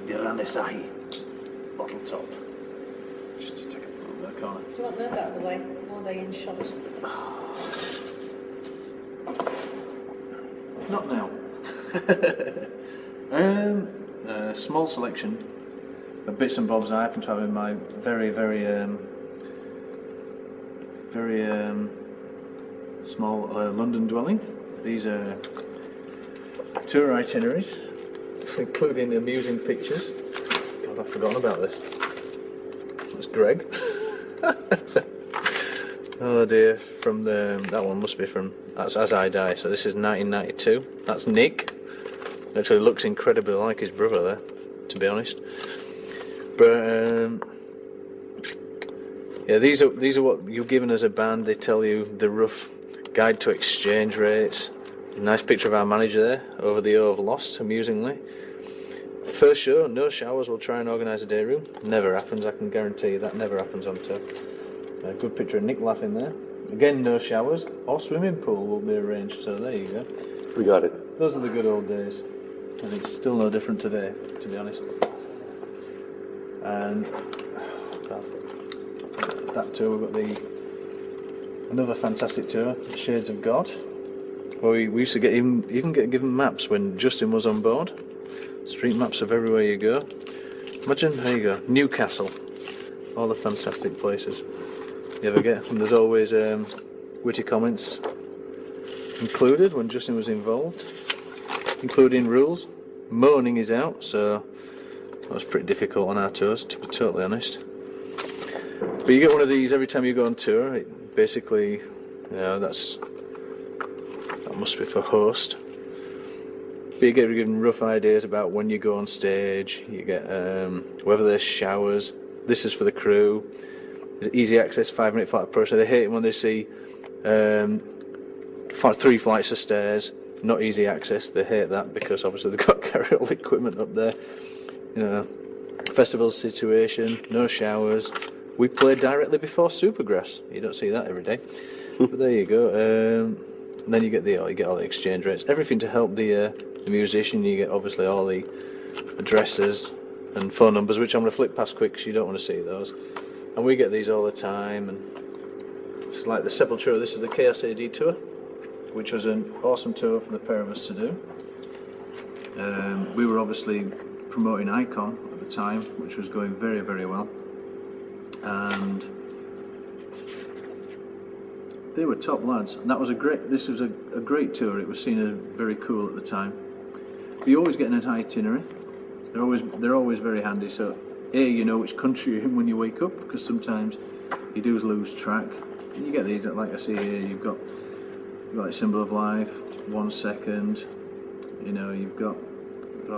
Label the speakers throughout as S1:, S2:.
S1: Sahi bottle top. Just to take a look at the corner.
S2: Do you want those out of the way? Or are they in shot?
S1: Not now. A small selection of bits and bobs I happen to have in my very small London dwelling. These are tour itineraries, including amusing pictures. God, I've forgotten about this. That's Greg. Oh dear, from that one must be from that's As I Die. So this is 1992. That's Nick. Actually looks incredibly like his brother there, to be honest. But yeah, these are what you're given as a band. They tell you the rough guide to exchange rates. Nice picture of our manager there over the O of Lost, amusingly. First show, no showers. We'll try and organise a day room. Never happens. I can guarantee you that never happens on tour. A good picture of Nick laughing there. Again, no showers or swimming pool will be arranged. So there you go.
S3: We got it.
S1: Those are the good old days, and it's still no different today, to be honest. And that tour, we've got another fantastic tour, Shades of God, where we used to even get given maps when Justin was on board. Street maps of everywhere you go. Imagine, there you go, Newcastle, all the fantastic places you ever get. And there's always witty comments included when Justin was involved, including rules. Moaning is out, so that was pretty difficult on our tours, to be totally honest. But you get one of these every time you go on tour. It basically, you know, that must be for host. But you get given rough ideas about when you go on stage. You get whether there's showers. This is for the crew. There's easy access, 5-minute flight approach. So they hate it when they see 3 flights of stairs, not easy access. They hate that because obviously they've got to carry all the equipment up there. You know, festival situation, no showers. We play directly before Supergrass. You don't see that every day. But there you go. And then you get all the exchange rates, everything to help the musician. You get obviously all the addresses and phone numbers, which I'm going to flick past quick because you don't want to see those. And we get these all the time. And it's like the Sepultura. This is the Aedy tour, which was an awesome tour for the pair of us to do. We were obviously promoting Icon at the time, which was going very well. And they were top lads, and this was a great tour. It was seen as very cool at the time. But you always get an itinerary. They're always very handy. So you know which country you're in when you wake up, because sometimes you do lose track. And you get these, like I see here, you've got like Symbol of Life, 1 second. You know, you've got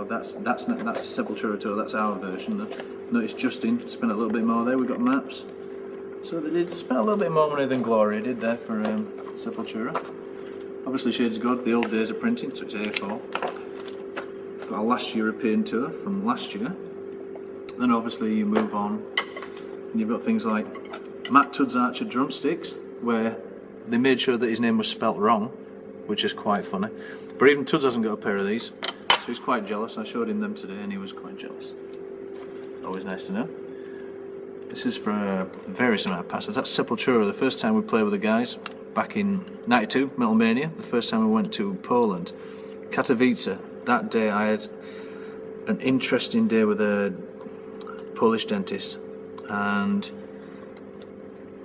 S1: that's the Sepultura tour. That's our version. Notice Justin spent a little bit more there. We've got maps. So they did spend a little bit more money than Gloria did there for Sepultura. Obviously Shades of God, the old days of printing, so it's A4. Got our last European tour from last year. Then obviously you move on and you've got things like Matt Tudd's Archer drumsticks, where they made sure that his name was spelt wrong, which is quite funny. But even Tuds hasn't got a pair of these, so he's quite jealous. I showed him them today and he was quite jealous. Always nice to know. This is for various amount of passes. That's Sepultura, the first time we played with the guys back in '92, Metal Mania, the first time we went to Poland. Katowice. That day I had an interesting day with a Polish dentist, and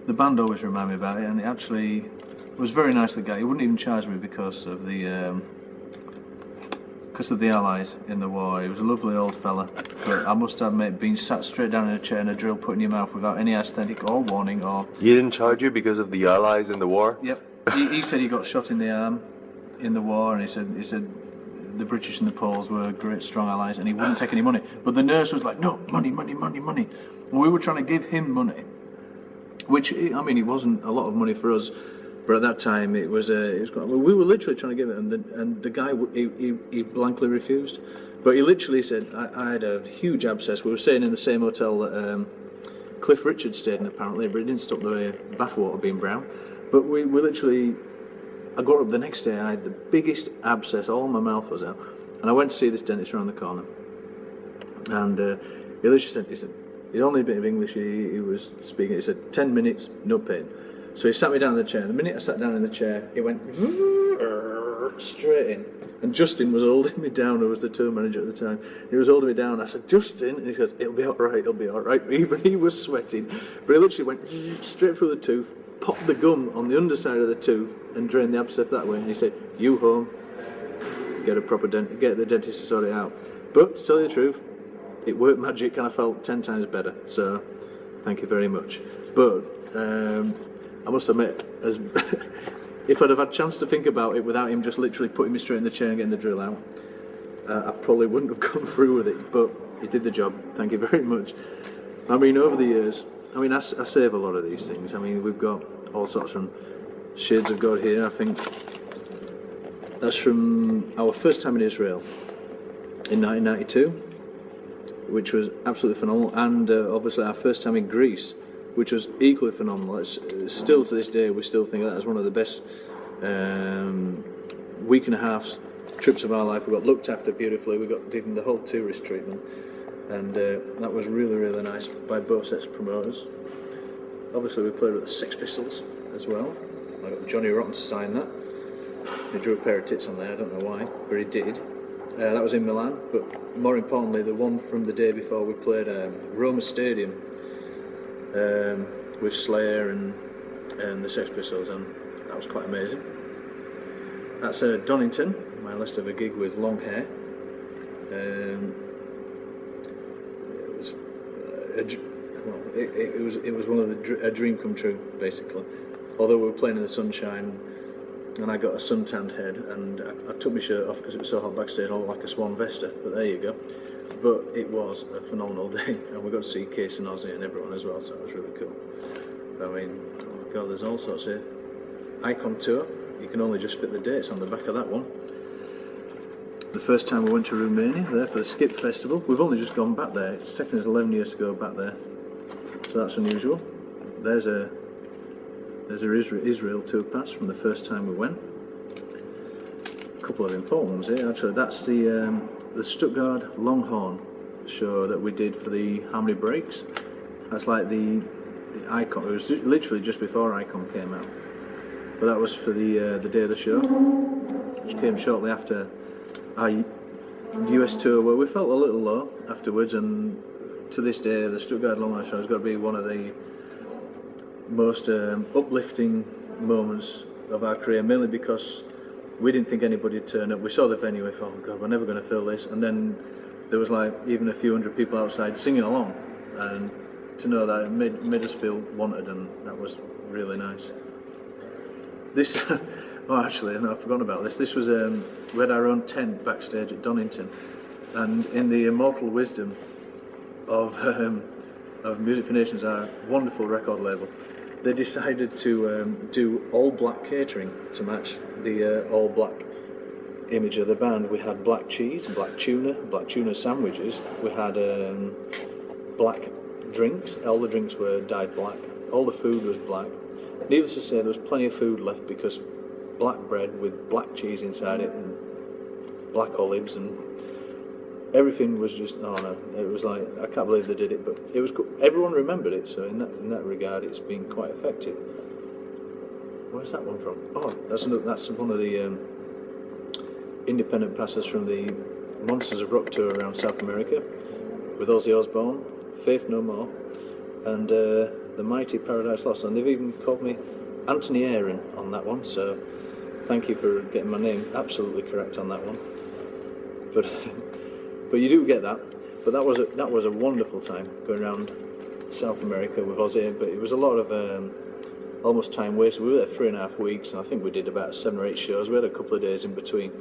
S1: the band always remind me about it, and it actually was very nice. The guy, he wouldn't even charge me because of the Allies in the war. He was a lovely old fella, but I must admit, being sat straight down in a chair and a drill put in your mouth without any aesthetic or warning or...
S3: He didn't charge you because of the Allies in the war?
S1: Yep. He said he got shot in the arm in the war, and he said the British and the Poles were great strong allies, and he wouldn't take any money. But the nurse was like, no, money. And we were trying to give him money, which, I mean, it wasn't a lot of money for us, but at that time it was quite, well, we were literally trying to give it, and the guy, he blankly refused. But he literally said, I had a huge abscess. We were staying in the same hotel that Cliff Richard stayed in, apparently, but it didn't stop the bathwater being brown. But we literally, I got up the next day, I had the biggest abscess, all my mouth was out, and I went to see this dentist around the corner. And he literally said, the only bit of English he was speaking, he said, 10 minutes, no pain. So he sat me down in the chair. The minute I sat down in the chair, it went straight in. And Justin was holding me down, who was the tour manager at the time. He was holding me down. I said, Justin, and he said, it'll be all right, it'll be all right. Even he was sweating. But he literally went straight through the tooth, popped the gum on the underside of the tooth, and drained the abscess that way. And he said, you home, get a proper get the dentist to sort it out. But to tell you the truth, it worked magic, and I felt 10 times better. So, thank you very much. But I must admit, as if I'd have had a chance to think about it without him just literally putting me straight in the chair and getting the drill out, I probably wouldn't have gone through with it. But he did the job. Thank you very much. I mean, over the years, I save a lot of these things. I mean, we've got all sorts from shades of God here. I think that's from our first time in Israel in 1992. Which was absolutely phenomenal, and obviously our first time in Greece, which was equally phenomenal. It's still to this day, we still think that was one of the best week and a half trips of our life. We got looked after beautifully. We got given the whole tourist treatment, and that was really, really nice by both sets of promoters. Obviously, we played with the Sex Pistols as well. I got Johnny Rotten to sign that. He drew a pair of tits on there. I don't know why, but he did. That was in Milan, but more importantly, the one from the day before, we played Roma Stadium with Slayer and the Sex Pistols, and that was quite amazing. That's Donington, my last ever gig with long hair. It was one of a dream come true, basically. Although we were playing in the sunshine, and I got a suntanned head, and I took my shirt off because it was so hot backstage, all like a Swan Vesta, but there you go. But it was a phenomenal day, and we got to see Case and Ozzy and everyone as well, so it was really cool. I mean, oh God, there's all sorts here. Icon Tour, you can only just fit the dates on the back of that one. The first time we went to Romania, there for the Skip Festival. We've only just gone back there. It's taken us 11 years to go back there, so that's unusual. There's a Israel tour pass from the first time we went. A couple of important ones here, actually. That's the Stuttgart Longhorn show that we did for the Harmony Breaks. That's like the Icon. It was literally just before Icon came out, but that was for the day of the show, which came shortly after our US tour, where we felt a little low afterwards. And to this day, the Stuttgart Longhorn show has got to be one of the most uplifting moments of our career, mainly because we didn't think anybody would turn up. We saw the venue, we thought, oh God, we're never going to fill this, and then there was like even a few hundred people outside singing along, and to know that it made us feel wanted, and that was really nice. This, oh actually, no, I've forgotten about this. This was, we had our own tent backstage at Donington, and in the immortal wisdom of Music for Nations, our wonderful record label, they decided to do all black catering to match the all black image of the band. We had black cheese, black tuna sandwiches. We had black drinks. All the drinks were dyed black. All the food was black. Needless to say, there was plenty of food left because black bread with black cheese inside it and black olives, and everything was just, oh no, it was like, I can't believe they did it, but it was cool. Everyone remembered it, so in that regard, it's been quite effective. Where's that one from? Oh, that's one of the independent passes from the Monsters of Rock tour around South America, with Ozzy Osbourne, Faith No More, and the Mighty Paradise Lost, and they've even called me Anthony Aaron on that one, so thank you for getting my name absolutely correct on that one. But you do get that. But that was a wonderful time going around South America with Ozzy. But it was a lot of almost time wasted. We were there 3.5 weeks, and I think we did about 7 or 8 shows. We had a couple of days in between.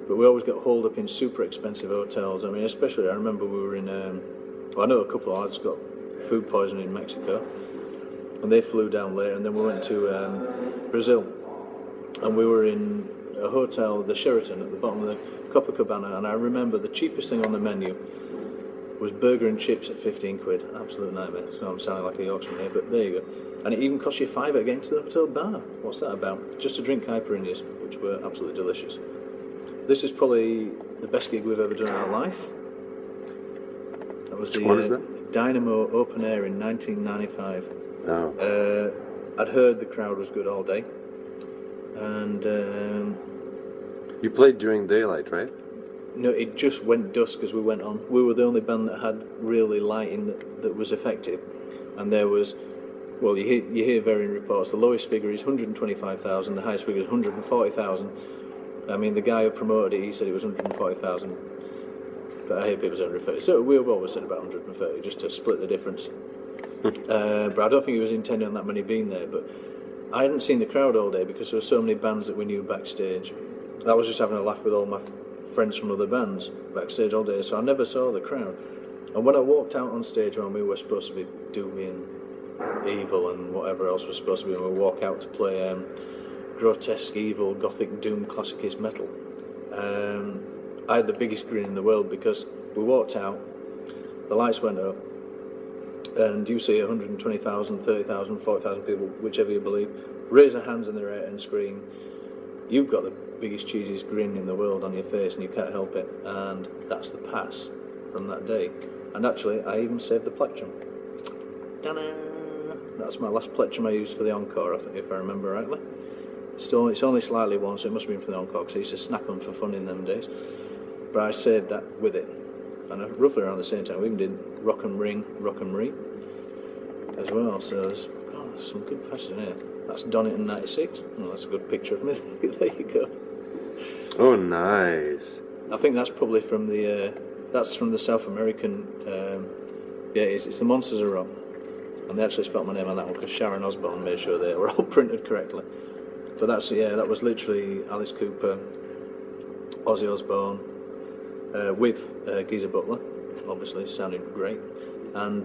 S1: But we always got holed up in super expensive hotels. I mean, especially I remember we were in. I know a couple of lads got food poisoning in Mexico, and they flew down later. And then we went to Brazil, and we were in a hotel, the Sheraton, at the bottom of the Copacabana, and I remember the cheapest thing on the menu was burger and chips at 15 quid. Absolute nightmare. So I'm sounding like a Yorkshireman here, but there you go. And it even cost you £5 getting to the hotel bar. What's that about? Just to drink caipirinhas, which were absolutely delicious. This is probably the best gig we've ever done in our life. That was
S3: Which one is that?
S1: Dynamo Open Air in 1995.
S3: Oh.
S1: I'd heard the crowd was good all day, and
S3: You played during daylight, right?
S1: no, it just went dusk as we went on. We were the only band that had really lighting that was effective, and there was, well, you hear varying reports. The lowest figure is 125,000, the highest figure is 140,000. I mean, the guy who promoted it, he said it was 140,000, but I hear people say 130. So we've always said about 130, just to split the difference. But I don't think he was intending on that many being there. But I hadn't seen the crowd all day because there were so many bands that we knew backstage. I was just having a laugh with all my friends from other bands backstage all day, so I never saw the crowd. And when I walked out on stage when we were supposed to be Doomy and Evil and whatever else was supposed to be, when we walk out to play grotesque, evil, gothic, doom, classicist metal, I had the biggest grin in the world because we walked out, the lights went up, and you see 120,000, 30,000, 40,000 people, whichever you believe, raise their hands in the air and scream. You've got the biggest, cheesiest grin in the world on your face and you can't help it. And that's the pass from that day. And actually, I even saved the plectrum. Ta-da! That's my last plectrum I used for the encore, if I remember rightly. It's only slightly worn, so it must have been for the encore, because I used to snap them for fun in them days. But I saved that with it. And roughly around the same time, we even did Rock and Ring, Rock and Re as well. So there's some good passes in here. That's Donington 96. Oh, that's a good picture of me. There you go.
S3: Oh, nice.
S1: I think that's probably from the South American. Yeah, it's the Monsters of Rock, and they actually spelled my name on that one because Sharon Osbourne made sure they were all printed correctly. But that was literally Alice Cooper, Ozzy Osbourne, with Geezer Butler, obviously sounding great, and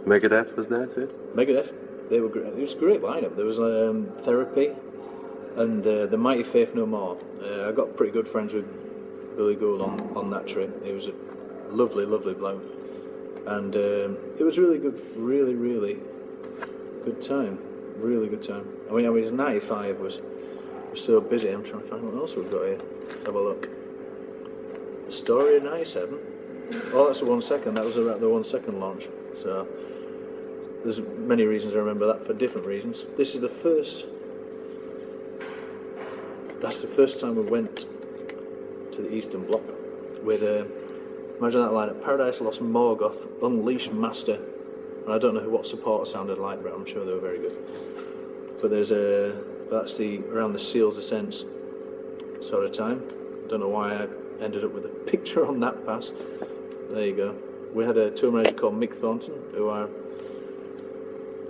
S3: Megadeth was there too?
S1: Megadeth. They were great. It was a great lineup. There was Therapy and the Mighty Faith No More. I got pretty good friends with Billy Gould on that trip. He was a lovely, lovely bloke, and it was really good, really, really good time. Really good time. I mean, it was 95 was so busy. I'm trying to find what else we've got here. Let's have a look. The Story of 97. Oh, that's the 1 second. That was about the 1 second launch. So there's many reasons I remember that for different reasons. This is the first. That's the first time we went to the Eastern Bloc with imagine that lineup: Paradise Lost, Morgoth, Unleashed, Master. And I don't know what Support sounded like, but I'm sure they were very good. But that's around the Seals Ascents sort of time. I don't know why I ended up with a picture on that pass. There you go. We had a tour manager called Mick Thornton, who our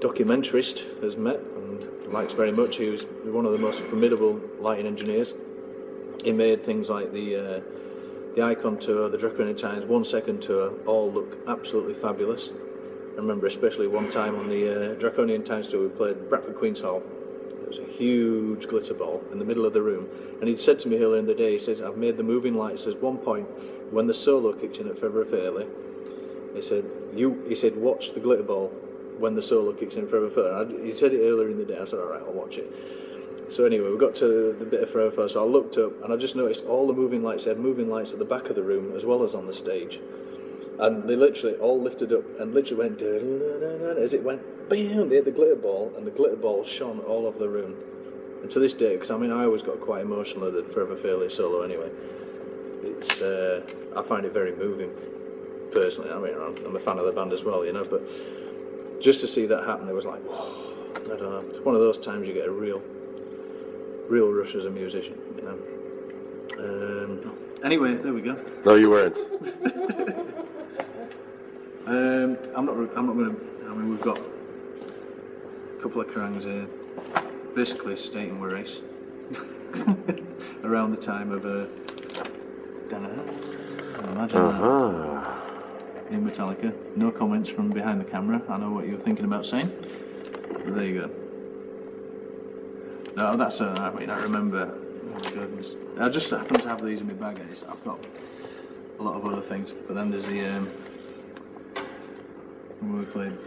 S1: documentarist has met and likes very much. He was one of the most formidable lighting engineers. He made things like the Icon Tour, the Draconian Times 1 second tour, all look absolutely fabulous. I remember especially one time on the Draconian Times tour we played Bradford Queen's Hall. There was a huge glitter ball in the middle of the room, and he'd said to me earlier in the day, he says, I've made the moving lights. There's one point when the solo kicked in at Forever Fairly, he said watch the glitter ball when the solo kicks in Forever Fairly. He said it earlier in the day. I said, alright, I'll watch it. So anyway, we got to the bit of Forever Fairly, so I looked up and I just noticed all the moving lights. They had moving lights at the back of the room as well as on the stage. And they literally all lifted up and literally went as it went bam, they hit the glitter ball, and the glitter ball shone all over the room. And to this day, because I mean I always got quite emotional at the Forever Fairly solo anyway, it's I find it very moving personally. I mean I'm a fan of the band as well, you know, but just to see that happen, it was like, whoa, I don't know, it's one of those times you get a real rush as a musician, you know. Anyway, there we go.
S3: No, you weren't.
S1: I'm not going to. I mean, we've got a couple of Kerangs here, basically stating we're ace around the time of imagine that in Metallica. No comments from behind the camera. I know what you were thinking about saying. But there you go. No, that's I mean, I remember. Oh my goodness. I just happen to have these in my bag. I've got a lot of other things, but then there's the when we played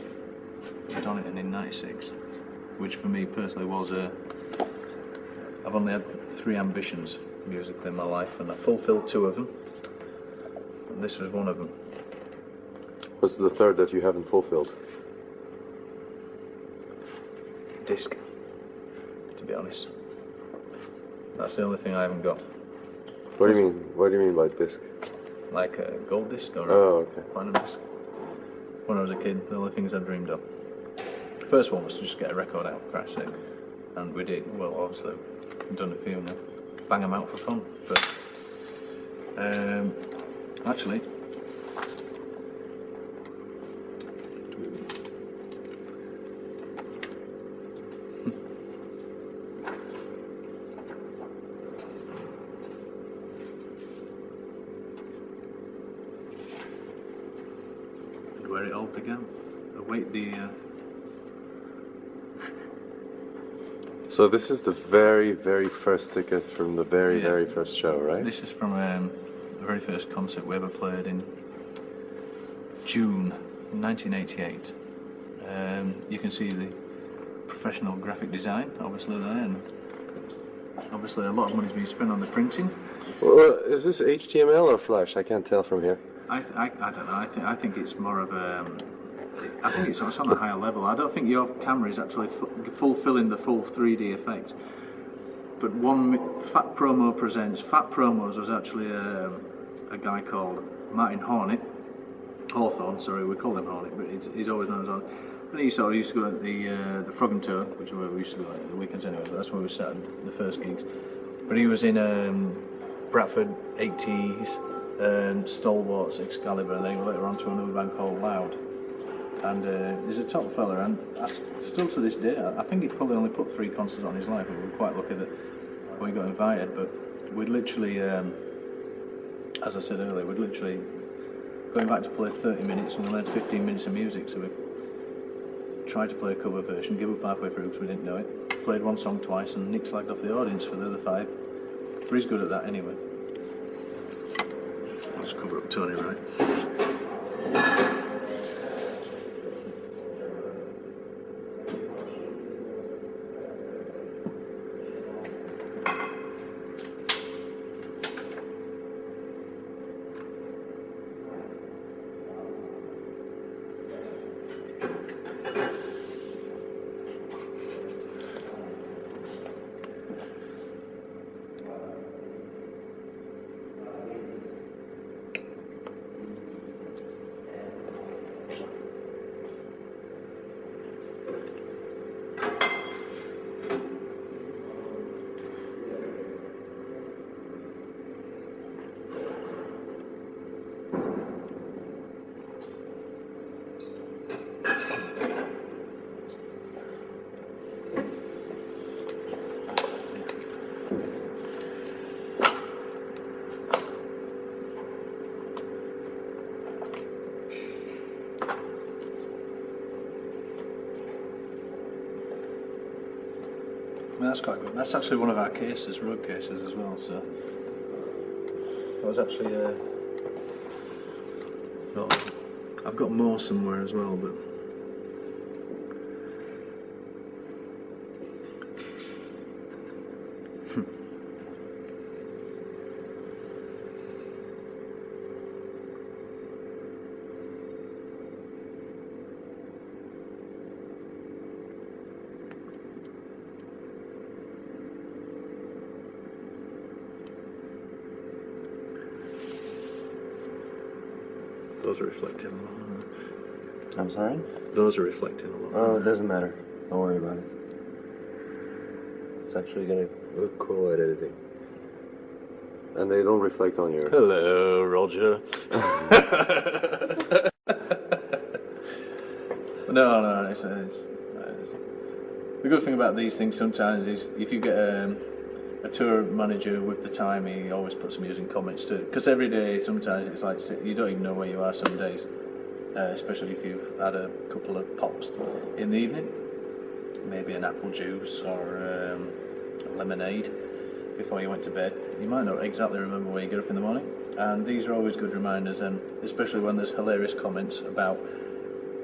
S1: Donington in '96, which for me personally was I've only had 3 ambitions musically in my life, and I fulfilled 2 of them, and this was one of them.
S3: What's the third that you haven't fulfilled?
S1: Disc, to be honest. That's the only thing I haven't got.
S3: What do you mean? What do you mean by disc?
S1: Like a gold disc or
S3: Okay.
S1: a platinum disc. When I was a kid, the only things I dreamed of. The first one was to just get a record out, for Christ's sake. And we did. Well, obviously, we've done a few now. Bang them out for fun. But actually, where it all began. Await the.
S3: So this is the very, very first ticket from the very,
S1: Yeah.
S3: very first show, right?
S1: This is from the very first concert we ever played in June 1988. You can see the professional graphic design, obviously there, and obviously a lot of money's been spent on the printing.
S3: Well, is this HTML or Flash? I can't tell from here.
S1: I don't know. I think it's more of a. I think it's on a higher level. I don't think your camera is actually fulfilling the full 3D effect. But Fat Promo presents. Fat Promos was actually a guy called Martin Hawthorne. Sorry, we call him Hornet, but he's always known as Hornet. And he used to go at the Frog and Tour, which is where we used to go at the weekends anyway. But that's where we sat at the first gigs. But he was in Bradford 80s. Stalwarts, Excalibur, and then he went later on to another band called Loud. And he's a top fella, and still to this day, I think he probably only put 3 concerts on his life, but we were quite lucky that we got invited. But we'd literally, as I said earlier, we'd literally going back to play 30 minutes, and we only had 15 minutes of music, so we tried to play a cover version, give up halfway through because we didn't know it. Played one song twice, and Nick slagged off the audience for the other 5. But he's good at that anyway. I'll just cover up Tony, right? I mean, that's quite good. That's actually one of our cases, road cases as well. So that was actually. Well, I've got more somewhere as well, but. Those are reflecting a lot.
S3: I'm sorry?
S1: Those are reflecting a lot.
S3: Oh, it doesn't matter. Don't worry about it. It's actually going to look cool at editing. And they don't reflect on your...
S1: Hello, Roger. No, it's the good thing about these things sometimes is if you get a tour manager with the time, he always puts some using comments too. Because every day, sometimes it's like you don't even know where you are some days, especially if you've had a couple of pops in the evening, maybe an apple juice or a lemonade before you went to bed. You might not exactly remember where you get up in the morning, and these are always good reminders, and especially when there's hilarious comments about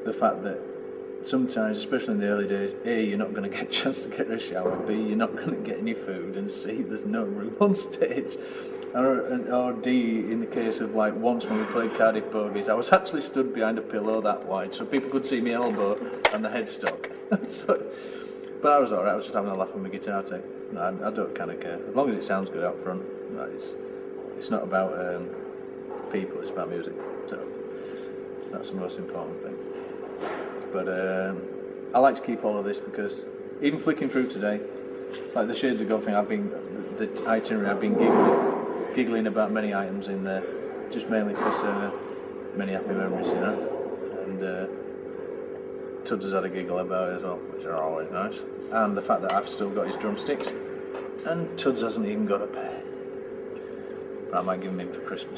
S1: the fact that sometimes, especially in the early days, A, you're not going to get a chance to get a shower, B, you're not going to get any food, and C, there's no room on stage. Or D, in the case of like once when we played Cardiff Bogies, I was actually stood behind a pillow that wide so people could see me elbow and the headstock. But I was alright, I was just having a laugh with my guitar tech. I don't kind of care. As long as it sounds good out front, it's not about people, it's about music. So that's the most important thing. But I like to keep all of this because even flicking through today, like the Shades of God thing, the itinerary, I've been giggling about many items in there, just mainly because many happy memories, you know. And Tuds has had a giggle about it as well, which are always nice. And the fact that I've still got his drumsticks, and Tuds hasn't even got a pair. But I might give him for Christmas.